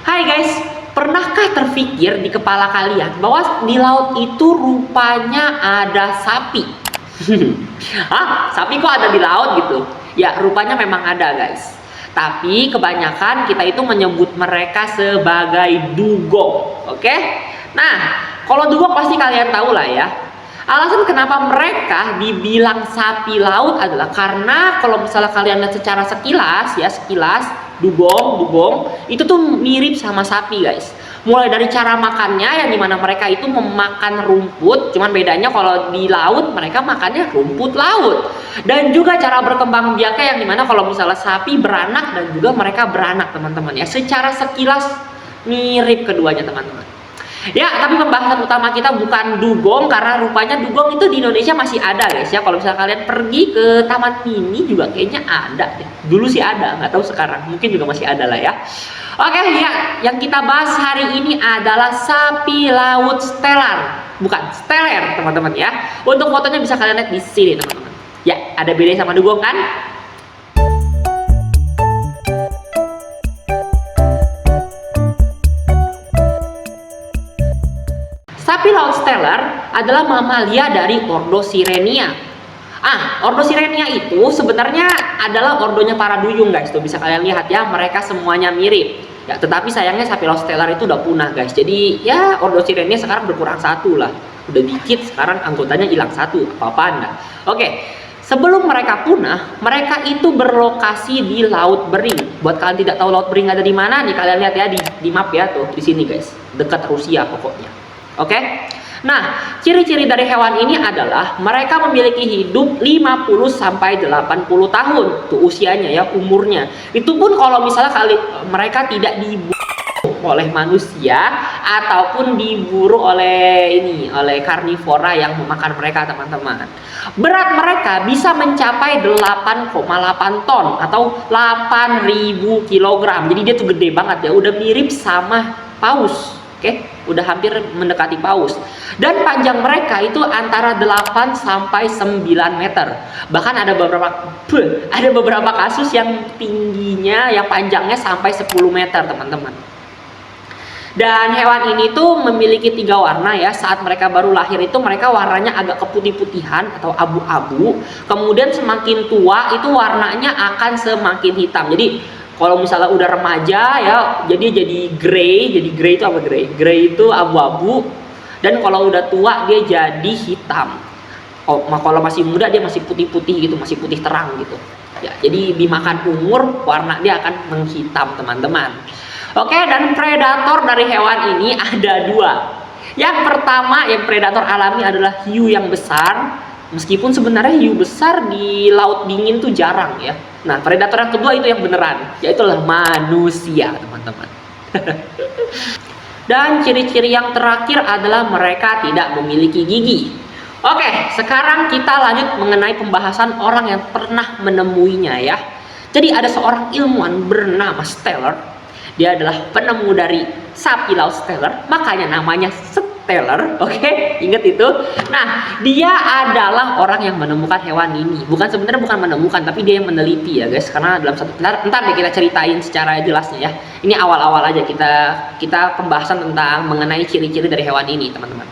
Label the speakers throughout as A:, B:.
A: Hai guys, pernahkah terfikir di kepala kalian bahwa di laut itu rupanya ada sapi? Hah? Sapi kok ada di laut gitu? Ya, rupanya memang ada guys. Tapi kebanyakan kita itu menyebut mereka sebagai dugong, oke? Nah, kalau dugong pasti kalian tahu lah ya. Alasan kenapa mereka dibilang sapi laut adalah karena kalau misalnya kalian lihat secara sekilas ya, sekilas dugong itu tuh mirip sama sapi guys. Mulai dari cara makannya yang dimana mereka itu memakan rumput, cuman bedanya kalau di laut mereka makannya rumput laut. Dan juga cara berkembang biaknya yang dimana kalau misalnya sapi beranak dan juga mereka beranak teman-teman ya. Secara sekilas mirip keduanya teman-teman. Ya, tapi pembahasan utama kita bukan dugong karena rupanya dugong itu di Indonesia masih ada guys ya. Kalau misalnya kalian pergi ke Taman Mini juga kayaknya ada ya. Dulu sih ada, nggak tahu sekarang. Mungkin juga masih ada lah ya. Oke ya, yang kita bahas hari ini adalah sapi laut stelar, bukan steler teman-teman ya. Untuk fotonya bisa kalian lihat di sini teman-teman. Ya, ada bedanya sama dugong kan? Sapi laut stelar adalah mamalia dari ordo Sirenia. Ordo Sirenia itu sebenarnya adalah ordonya para duyung guys. Tuh bisa kalian lihat ya, mereka semuanya mirip. Ya, tetapi sayangnya sapi laut stelar itu udah punah guys. Jadi ya ordo Sirenia sekarang berkurang satu lah. Udah dikit sekarang anggotanya hilang satu. Apa-apaan dah. Oke. Sebelum mereka punah, mereka itu berlokasi di Laut Bering. Buat kalian tidak tahu Laut Bering ada di mana, nih kalian lihat ya di map ya tuh di sini guys, dekat Rusia pokoknya. Oke. Nah, ciri-ciri dari hewan ini adalah mereka memiliki hidup 50 sampai 80 tahun tuh usianya ya, umurnya. Itu pun kalau misalnya mereka tidak diburu oleh manusia ataupun diburu oleh karnivora yang memakan mereka teman-teman. Berat mereka bisa mencapai 8,8 ton atau 8.000 kg. Jadi dia tuh gede banget ya, udah mirip sama paus. Oke, udah hampir mendekati paus. Dan panjang mereka itu antara 8 sampai 9 meter. Bahkan ada beberapa kasus yang tingginya, yang panjangnya sampai 10 meter, teman-teman. Dan hewan ini tuh memiliki 3 warna ya. Saat mereka baru lahir itu mereka warnanya agak keputih-putihan atau abu-abu. Kemudian semakin tua itu warnanya akan semakin hitam. Jadi kalau misalnya udah remaja ya, jadi grey. Jadi grey itu apa grey? Grey itu abu-abu. Dan kalau udah tua dia jadi hitam. Kalau masih muda dia masih putih-putih gitu, masih putih terang gitu. Ya, jadi dimakan umur warna dia akan menghitam teman-teman. Oke, dan predator dari hewan ini ada 2. Yang pertama, yang predator alami adalah hiu yang besar. Meskipun sebenarnya hiu besar di laut dingin tuh jarang ya. Nah, predator yang kedua itu yang beneran, yaitulah manusia, teman-teman. Dan ciri-ciri yang terakhir adalah mereka tidak memiliki gigi. Oke, sekarang kita lanjut mengenai pembahasan orang yang pernah menemuinya ya. Jadi ada seorang ilmuwan bernama Steller. Dia adalah penemu dari sapi laut stelar, makanya namanya steller. Oke, ingat itu. Nah, dia adalah orang yang menemukan hewan ini. Sebenarnya bukan menemukan, tapi dia yang meneliti ya guys. Karena dalam satu ntar deh kita ceritain secara jelasnya ya. Ini awal-awal aja kita pembahasan tentang mengenai ciri-ciri dari hewan ini, teman-teman.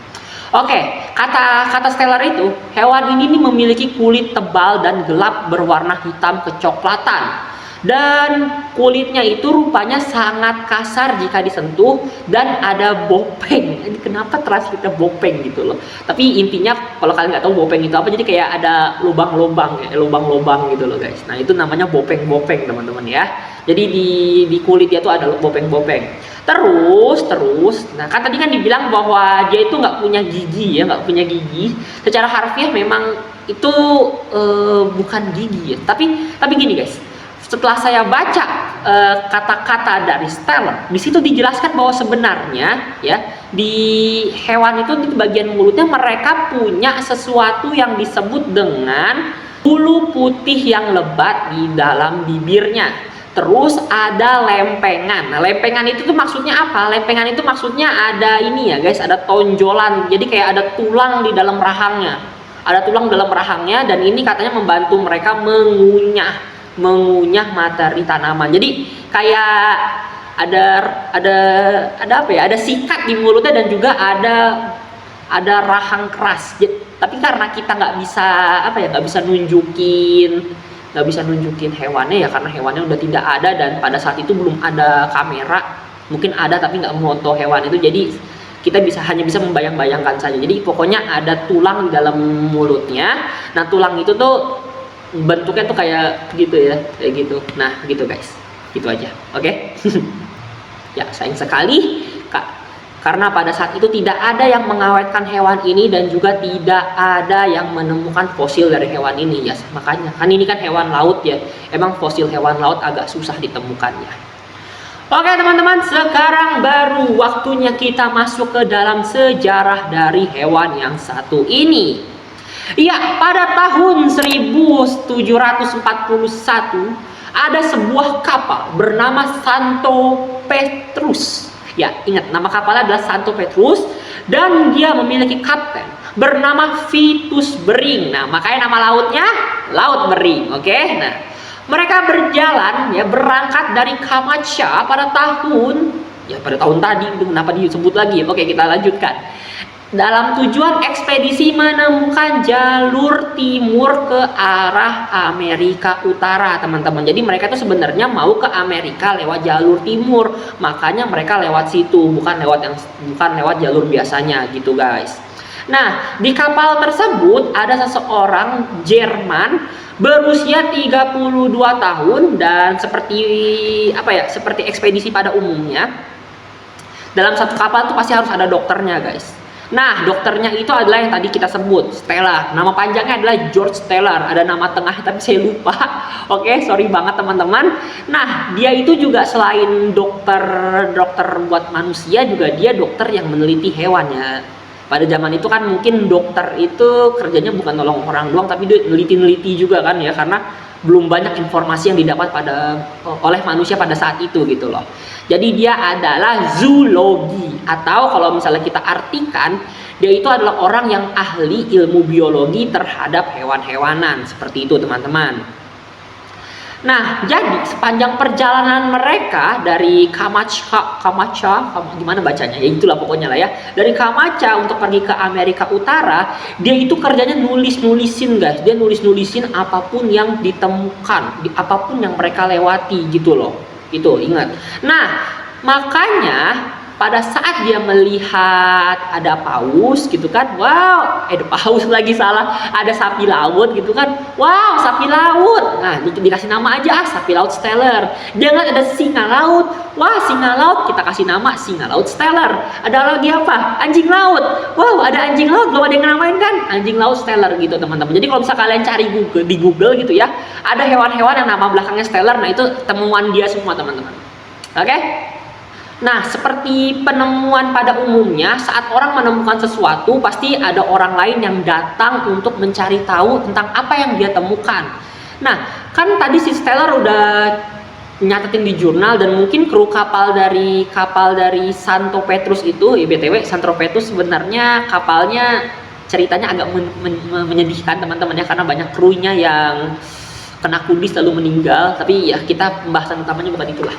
A: Oke, kata steller itu, hewan ini memiliki kulit tebal dan gelap berwarna hitam kecoklatan. Dan kulitnya itu rupanya sangat kasar jika disentuh dan ada bopeng. Jadi kenapa translate bopeng gitu loh. Tapi intinya kalau kalian nggak tahu bopeng itu apa, jadi kayak ada lubang-lubang gitu loh guys. Nah, itu namanya bopeng-bopeng teman-teman ya. Jadi di kulitnya tuh ada bopeng-bopeng. Terus, nah kan tadi kan dibilang bahwa dia itu nggak punya gigi ya, nggak punya gigi. Secara harfiah memang itu bukan gigi ya. Tapi gini guys. Setelah saya baca kata-kata dari Steller, di situ dijelaskan bahwa sebenarnya ya di hewan itu di bagian mulutnya mereka punya sesuatu yang disebut dengan bulu putih yang lebat di dalam bibirnya. Terus ada lempengan. Nah, lempengan itu tuh maksudnya apa? Lempengan itu maksudnya ada ini ya guys, ada tonjolan. Jadi kayak ada tulang di dalam rahangnya. Ada tulang dalam rahangnya dan ini katanya membantu mereka mengunyah materi tanaman. Jadi kayak ada apa ya? Ada sikat di mulutnya dan juga ada rahang keras. Tapi karena kita nggak bisa apa ya, nggak bisa nunjukin hewannya ya, karena hewannya udah tidak ada dan pada saat itu belum ada kamera. Mungkin ada tapi nggak foto hewan itu, jadi kita hanya bisa membayang-bayangkan saja. Jadi pokoknya ada tulang di dalam mulutnya. Nah, tulang itu tuh bentuknya tuh kayak gitu ya, kayak gitu. Nah, gitu guys. Gitu aja. Oke. Ya, sayang sekali Kak. Karena pada saat itu tidak ada yang mengawetkan hewan ini dan juga tidak ada yang menemukan fosil dari hewan ini ya. Makanya kan ini kan hewan laut ya. Emang fosil hewan laut agak susah ditemukannya. Oke teman-teman, sekarang baru waktunya kita masuk ke dalam sejarah dari hewan yang satu ini. Ya, pada tahun 1741 ada sebuah kapal bernama Santo Petrus. Ya, ingat nama kapalnya adalah Santo Petrus dan dia memiliki kapten bernama Vitus Bering. Nah, makanya nama lautnya Laut Bering. Oke. Nah, mereka berjalan ya, berangkat dari Kamacha pada tahun tadi, kenapa disebut lagi? Oke, kita lanjutkan. Dalam tujuan ekspedisi menemukan jalur timur ke arah Amerika Utara, teman-teman. Jadi mereka tuh sebenarnya mau ke Amerika lewat jalur timur, makanya mereka lewat situ, bukan lewat jalur biasanya gitu, guys. Nah, di kapal tersebut ada seseorang Jerman berusia 32 tahun dan seperti ekspedisi pada umumnya. Dalam satu kapal itu pasti harus ada dokternya, guys. Nah, dokternya itu adalah yang tadi kita sebut, Steller. Nama panjangnya adalah George Steller. Ada nama tengah tapi saya lupa. Oke, sorry banget teman-teman. Nah, dia itu juga selain dokter buat manusia, juga dia dokter yang meneliti hewan ya. Pada zaman itu kan mungkin dokter itu kerjanya bukan nolong orang doang, tapi dia neliti juga kan ya, karena belum banyak informasi yang didapat oleh manusia pada saat itu gitu loh. Jadi dia adalah zoologi, atau kalau misalnya kita artikan, dia itu adalah orang yang ahli ilmu biologi terhadap hewan-hewanan, seperti itu teman-teman. Nah, jadi sepanjang perjalanan mereka dari Kamacha, gimana bacanya? Ya itulah pokoknya lah ya. Dari Kamacha untuk pergi ke Amerika Utara, dia itu kerjanya nulis-nulisin, guys. Dia nulis-nulisin apapun yang ditemukan, apapun yang mereka lewati gitu loh. Itu ingat. Nah, makanya pada saat dia melihat ada paus gitu kan, ada paus lagi salah, ada sapi laut gitu kan, sapi laut. Nah, dikasih nama aja sapi laut Steller. Dia ngeliat ada singa laut, singa laut, kita kasih nama singa laut Steller. Ada lagi apa? Anjing laut. Ada anjing laut, belum ada yang namain kan? Anjing laut Steller gitu teman-teman. Jadi kalau misalnya kalian cari di Google gitu ya, ada hewan-hewan yang nama belakangnya Steller. Nah, itu temuan dia semua teman-teman. Oke? Nah, seperti penemuan pada umumnya, saat orang menemukan sesuatu, pasti ada orang lain yang datang untuk mencari tahu tentang apa yang dia temukan. Nah, kan tadi si Steller udah nyatetin di jurnal, dan mungkin kru kapal dari Santo Petrus itu, BTW Santo Petrus sebenarnya kapalnya ceritanya agak menyedihkan teman-teman ya, karena banyak krunya yang kena kudis lalu meninggal. Tapi ya, kita pembahasan utamanya bukan itulah.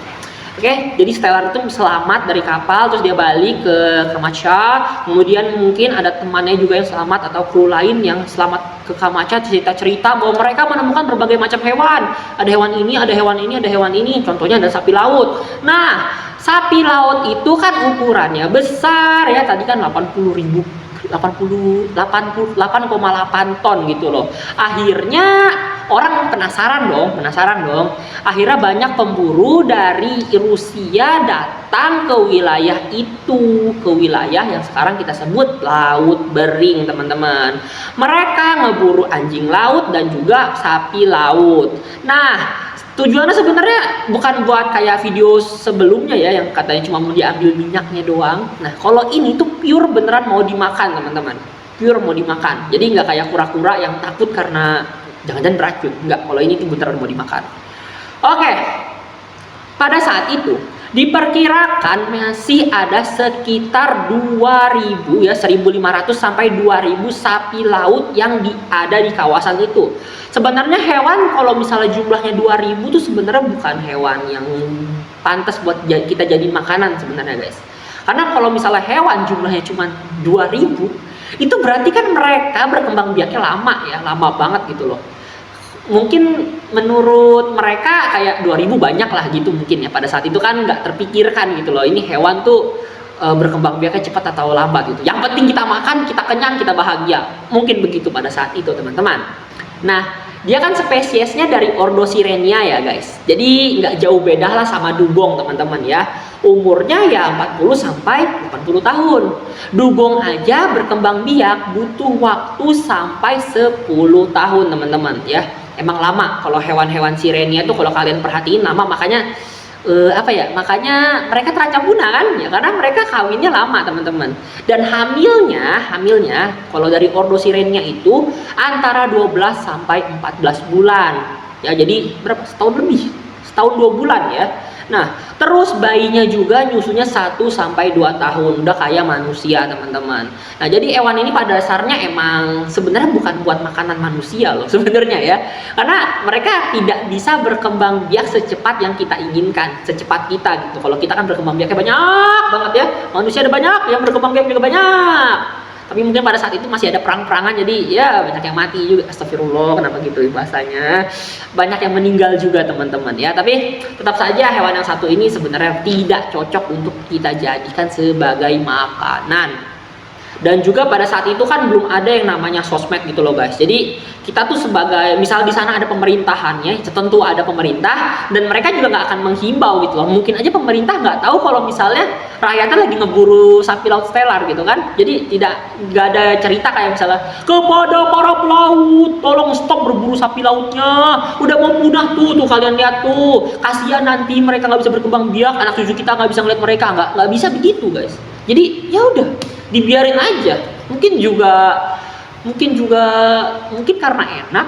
A: Oke, jadi Steller itu selamat dari kapal, terus dia balik ke Kamacha. Kemudian mungkin ada temannya juga yang selamat atau kru lain yang selamat ke Kamacha, cerita bahwa mereka menemukan berbagai macam hewan. Ada hewan ini, ada hewan ini, ada hewan ini. Contohnya ada sapi laut. Nah, sapi laut itu kan ukurannya besar ya. Tadi kan 8,8 ton gitu loh. Akhirnya orang penasaran dong. Akhirnya banyak pemburu dari Rusia datang ke wilayah itu, ke wilayah yang sekarang kita sebut Laut Bering, teman-teman. Mereka ngeburu anjing laut dan juga sapi laut. Nah, tujuannya sebenarnya bukan buat kayak video sebelumnya ya, yang katanya cuma mau diambil minyaknya doang. Nah, kalau ini tuh pure beneran mau dimakan, teman-teman. Pure mau dimakan. Jadi nggak kayak kura-kura yang takut karena jangan-jangan beracun. Nggak, kalau ini tuh beneran mau dimakan. Oke. Pada saat itu diperkirakan masih ada sekitar 2000 ya, 1500 sampai 2000 sapi laut yang ada di kawasan itu. Sebenarnya hewan kalau misalnya jumlahnya 2000 tuh sebenarnya bukan hewan yang pantas buat kita jadi makanan sebenarnya guys. Karena kalau misalnya hewan jumlahnya cuma 2000, itu berarti kan mereka berkembang biaknya lama ya, lama banget gitu loh. Mungkin menurut mereka kayak 2000 banyak lah gitu mungkin ya, pada saat itu kan nggak terpikirkan gitu loh, ini hewan tuh berkembang biaknya cepat atau lambat gitu. Yang penting kita makan, kita kenyang, kita bahagia. Mungkin begitu pada saat itu teman-teman. Nah, dia kan spesiesnya dari Ordo Sirenia ya guys. Jadi nggak jauh beda lah sama dugong teman-teman ya. Umurnya ya 40 sampai 80 tahun. Dugong aja berkembang biak butuh waktu sampai 10 tahun teman-teman ya. Emang lama kalau hewan-hewan Sirenia tuh, kalau kalian perhatiin lama, makanya makanya mereka terancam punah kan ya, karena mereka kawinnya lama teman-teman. Dan hamilnya kalau dari Ordo Sirenia itu antara 12 sampai 14 bulan ya, jadi berapa, setahun 2 bulan ya. Nah, terus bayinya juga nyusunya 1 sampai 2 tahun, udah kayak manusia teman-teman. Nah, jadi hewan ini pada dasarnya emang sebenarnya bukan buat makanan manusia loh sebenarnya ya. Karena mereka tidak bisa berkembang biak secepat yang kita inginkan, secepat kita gitu. Kalau kita kan berkembang biaknya banyak banget ya, manusia ada banyak, yang berkembang biak juga banyak. Tapi mungkin pada saat itu masih ada perang-perangan, jadi ya banyak yang mati juga. Astagfirullah, kenapa gitu bahasanya, banyak yang meninggal juga teman-teman ya. Tapi tetap saja hewan yang satu ini sebenarnya tidak cocok untuk kita jadikan sebagai makanan. Dan juga pada saat itu kan belum ada yang namanya sosmed gitu loh guys. Jadi kita tuh sebagai, misal di sana ada pemerintahannya, tentu ada pemerintah, dan mereka juga nggak akan menghimbau gitu loh. Mungkin aja pemerintah nggak tahu kalau misalnya rakyatnya lagi ngeburu sapi laut stelar gitu kan. Jadi nggak ada cerita kayak misalnya kepada para pelaut, tolong stop berburu sapi lautnya, udah mau punah tuh kalian lihat tuh, kasihan nanti mereka nggak bisa berkembang biak, anak cucu kita nggak bisa ngeliat mereka, nggak bisa begitu guys. Jadi ya udah, dibiarin aja. Mungkin karena enak,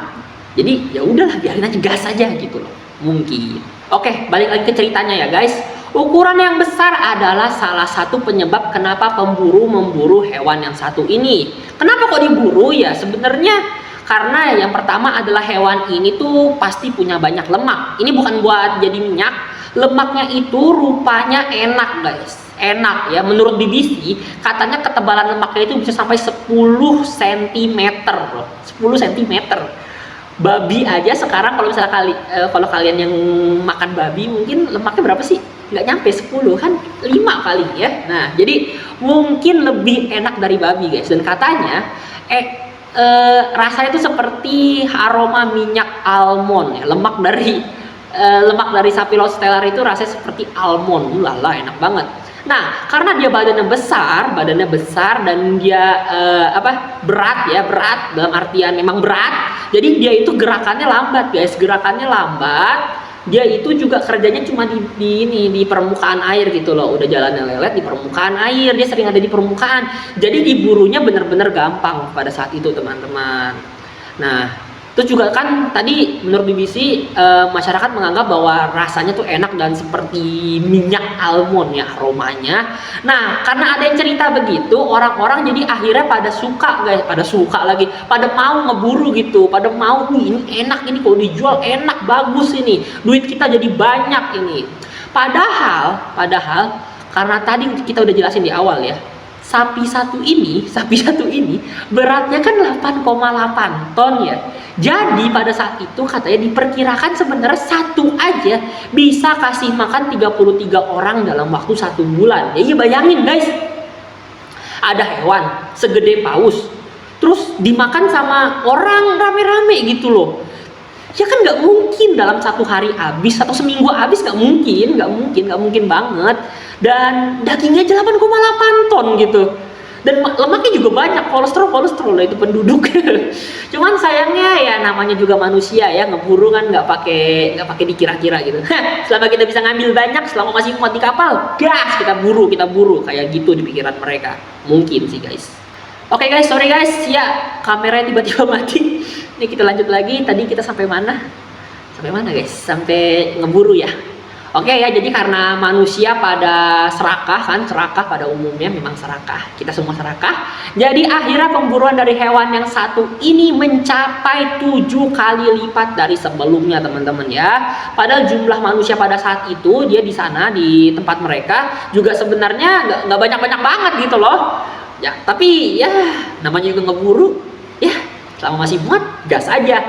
A: jadi ya udahlah, biarin aja, gas aja gitu loh mungkin. Oke, balik lagi ke ceritanya ya guys. Ukuran yang besar adalah salah satu penyebab kenapa pemburu memburu hewan yang satu ini. Kenapa kok diburu ya? Sebenarnya karena yang pertama adalah hewan ini tuh pasti punya banyak lemak. Ini bukan buat jadi minyak, lemaknya itu rupanya enak guys, enak ya. Menurut BBC katanya ketebalan lemaknya itu bisa sampai 10 cm loh, 10 cm. Babi aja sekarang kalau misalnya kalau kalian yang makan babi, mungkin lemaknya berapa sih? Nggak nyampe 10 kan, 5 kali ya. Nah, jadi mungkin lebih enak dari babi guys. Dan katanya rasanya itu seperti aroma minyak almond ya. Lemak dari sapi laut stelar itu rasanya seperti almond. Ulala, enak banget. Nah, karena dia badannya besar dan dia berat dalam artian memang berat. Jadi dia itu gerakannya lambat guys, Dia itu juga kerjanya cuma di permukaan air gitu loh. Udah jalannya lelet di permukaan air, dia sering ada di permukaan. Jadi diburunya bener-bener gampang pada saat itu teman-teman. Nah, terus juga kan tadi menurut BBC masyarakat menganggap bahwa rasanya tuh enak dan seperti minyak almond ya aromanya. Nah, karena ada yang cerita begitu, orang-orang jadi akhirnya pada suka guys, pada mau ngeburu gitu, pada mau, ini enak, ini kalau dijual enak, bagus ini, duit kita jadi banyak ini. Padahal karena tadi kita udah jelasin di awal ya, sapi satu ini beratnya kan 8,8 ton ya. Jadi pada saat itu katanya diperkirakan sebenarnya satu aja bisa kasih makan 33 orang dalam waktu 1 bulan. Ya bayangin guys, ada hewan segede paus terus dimakan sama orang rame-rame gitu loh. Ya kan nggak mungkin dalam 1 hari habis atau seminggu habis, nggak mungkin banget. Dan dagingnya aja 8,8 ton gitu. Dan lemaknya juga banyak, kolesterol lah itu penduduk. Cuman sayangnya ya namanya juga manusia ya, ngeburu kan nggak pakai dikira-kira gitu. Selama kita bisa ngambil banyak, selama masih muat di kapal, gas, kita buru kayak gitu di pikiran mereka. Mungkin sih guys. Oke guys, sorry guys ya, kameranya tiba-tiba mati. Ini kita lanjut lagi. Tadi kita sampai mana guys? Sampai ngeburu ya. Oke ya, jadi karena manusia pada serakah kan, serakah pada umumnya memang serakah, kita semua serakah. Jadi akhirnya pemburuan dari hewan yang satu ini mencapai 7 kali lipat dari sebelumnya teman-teman ya. Padahal jumlah manusia pada saat itu dia di sana di tempat mereka juga sebenarnya nggak banyak-banyak banget gitu loh. Ya, tapi ya namanya juga ngeburu, ya selama masih muat gas aja.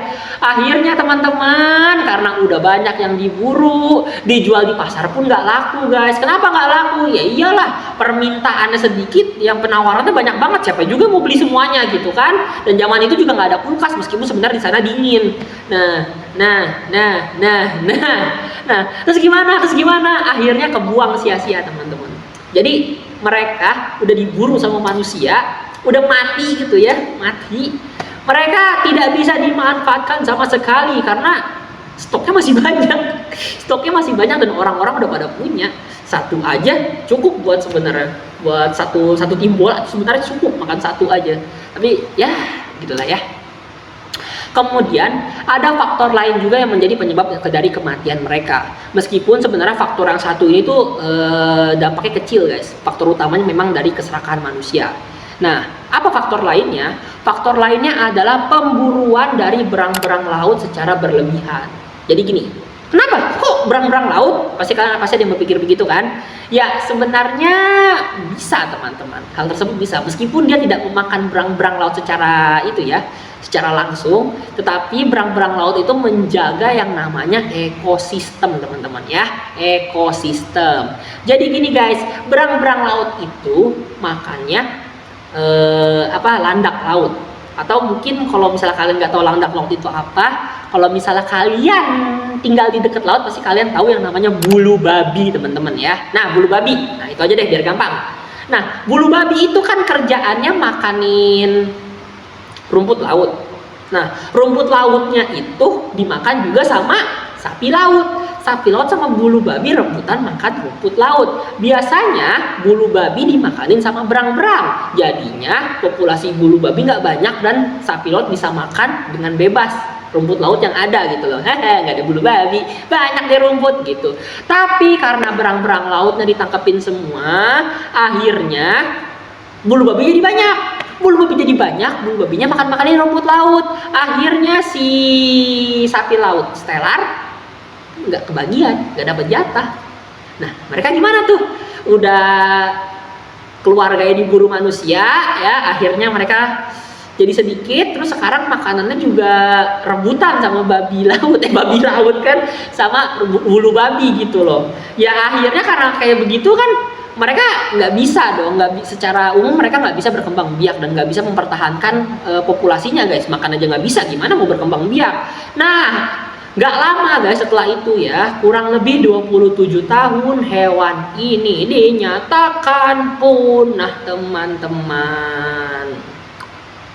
A: Akhirnya teman-teman, karena udah banyak yang diburu, dijual di pasar pun nggak laku guys. Kenapa nggak laku? Ya iyalah, permintaannya sedikit, yang penawarannya banyak banget. Siapa juga mau beli semuanya gitu kan? Dan zaman itu juga nggak ada kulkas, meskipun sebenarnya di sana dingin. Nah, terus gimana? Akhirnya kebuang sia-sia teman-teman. Jadi mereka udah diburu sama manusia, udah mati gitu ya, mati. Mereka tidak bisa dimanfaatkan sama sekali karena stoknya masih banyak. Stoknya masih banyak dan orang-orang udah pada punya. Satu aja cukup buat sebenarnya, buat satu tim bola sebenarnya cukup makan satu aja. Tapi ya gitulah ya. Kemudian ada faktor lain juga yang menjadi penyebab dari kematian mereka. Meskipun sebenarnya faktor yang satu ini tuh dampaknya kecil guys. Faktor utamanya memang dari keserakahan manusia. Nah, apa faktor lainnya? Faktor lainnya adalah pemburuan dari berang-berang laut secara berlebihan. Jadi gini, kenapa kok berang-berang laut? Pasti ada yang berpikir begitu kan? Ya sebenarnya bisa teman-teman. Hal tersebut bisa, meskipun dia tidak memakan berang-berang laut secara itu ya, secara langsung, tetapi berang-berang laut itu menjaga yang namanya ekosistem teman-teman ya, ekosistem. Jadi gini guys, berang-berang laut itu makannya landak laut, atau mungkin kalau misalnya kalian nggak tahu landak laut itu apa, kalau misalnya kalian tinggal di dekat laut pasti kalian tahu yang namanya bulu babi teman-teman ya. Nah bulu babi, nah itu aja deh biar gampang. Nah bulu babi itu kan kerjaannya makanin rumput laut. Nah rumput lautnya itu dimakan juga sama sapi laut. Sapi laut sama bulu babi rebutan makan rumput laut. Biasanya bulu babi dimakanin sama berang-berang. Jadinya populasi bulu babi nggak banyak dan sapi laut bisa makan dengan bebas rumput laut yang ada gitu loh. Hehe, nggak ada bulu babi, banyak deh rumput gitu. Tapi karena berang-berang lautnya ditangkepin semua, akhirnya bulu babi jadi banyak. Bulu babinya makanin rumput laut. Akhirnya si sapi laut stelar nggak kebagian, nggak dapat jatah. Nah mereka gimana tuh? Udah keluarganya diburu manusia ya, akhirnya mereka jadi sedikit. Terus sekarang makanannya juga rebutan sama babi laut kan, sama bulu babi gitu loh. Ya akhirnya karena kayak begitu kan, mereka nggak bisa dong, secara umum mereka nggak bisa berkembang biak dan nggak bisa mempertahankan populasinya guys. Makan aja nggak bisa, gimana mau berkembang biak? Nah nggak lama guys setelah itu ya, kurang lebih 27 tahun hewan ini dinyatakan punah teman-teman.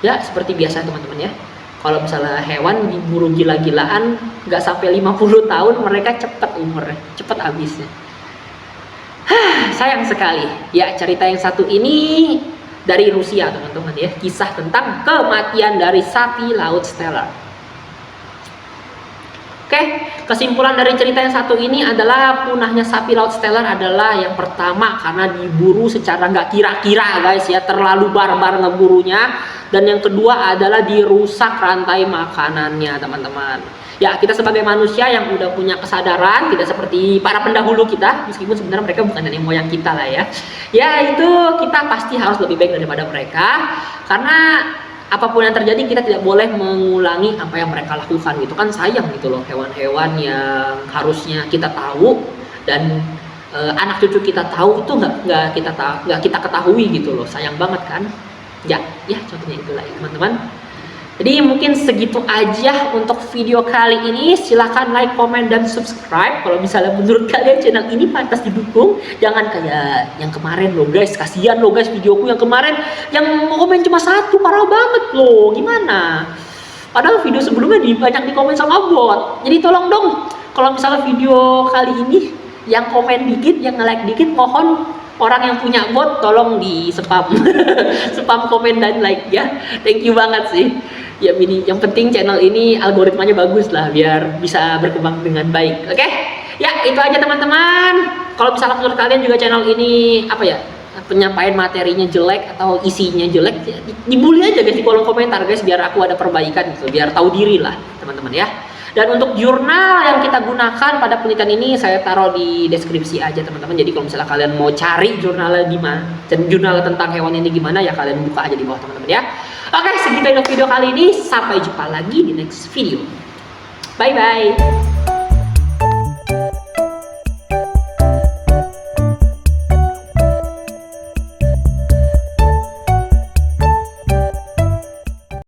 A: Ya seperti biasa teman-teman ya, kalau misalnya hewan diburu gila-gilaan nggak sampai 50 tahun mereka cepet umurnya, cepet habisnya. Sayang sekali ya, cerita yang satu ini dari Rusia teman-teman ya, kisah tentang kematian dari sapi laut stelar. Oke, kesimpulan dari cerita yang satu ini adalah punahnya sapi laut stelar adalah yang pertama karena diburu secara nggak kira-kira guys ya, terlalu barbar ngeburunya. Dan yang kedua adalah dirusak rantai makanannya teman-teman. Ya kita sebagai manusia yang udah punya kesadaran, tidak seperti para pendahulu kita, meskipun sebenarnya mereka bukan nenek moyang kita lah ya. Ya itu kita pasti harus lebih baik daripada mereka, karena apapun yang terjadi kita tidak boleh mengulangi apa yang mereka lakukan gitu kan. Sayang gitu loh, hewan-hewan yang harusnya kita tahu dan anak cucu kita tahu itu nggak kita ketahui gitu loh. Sayang banget kan ya contohnya itulah ya teman-teman. Jadi mungkin segitu aja untuk video kali ini. Silahkan like, komen, dan subscribe kalau misalnya menurut kalian channel ini pantas didukung. Jangan kayak yang kemarin loh guys, kasihan loh guys videoku yang kemarin yang komen cuma satu, parah banget loh. Gimana? Padahal video sebelumnya banyak di komen sama bot. Jadi tolong dong, kalau misalnya video kali ini yang komen dikit, yang nge-like dikit, mohon orang yang punya bot tolong di spam spam komen dan like ya. Thank you banget sih ya. Ini yang penting channel ini algoritmanya bagus lah biar bisa berkembang dengan baik. Oke? Ya, itu aja teman-teman. Kalau misalnya menurut kalian juga channel ini apa ya, penyampaian materinya jelek atau isinya jelek, ya, dibully aja guys di kolom komentar guys, biar aku ada perbaikan gitu, biar tahu diri lah teman-teman ya. Dan untuk jurnal yang kita gunakan pada penelitian ini saya taruh di deskripsi aja teman-teman. Jadi kalau misalnya kalian mau cari jurnalnya gimana, jurnal tentang hewan ini gimana, ya kalian buka aja di bawah teman-teman ya. Oke, segitu untuk video kali ini. Sampai jumpa lagi di next video. Bye bye.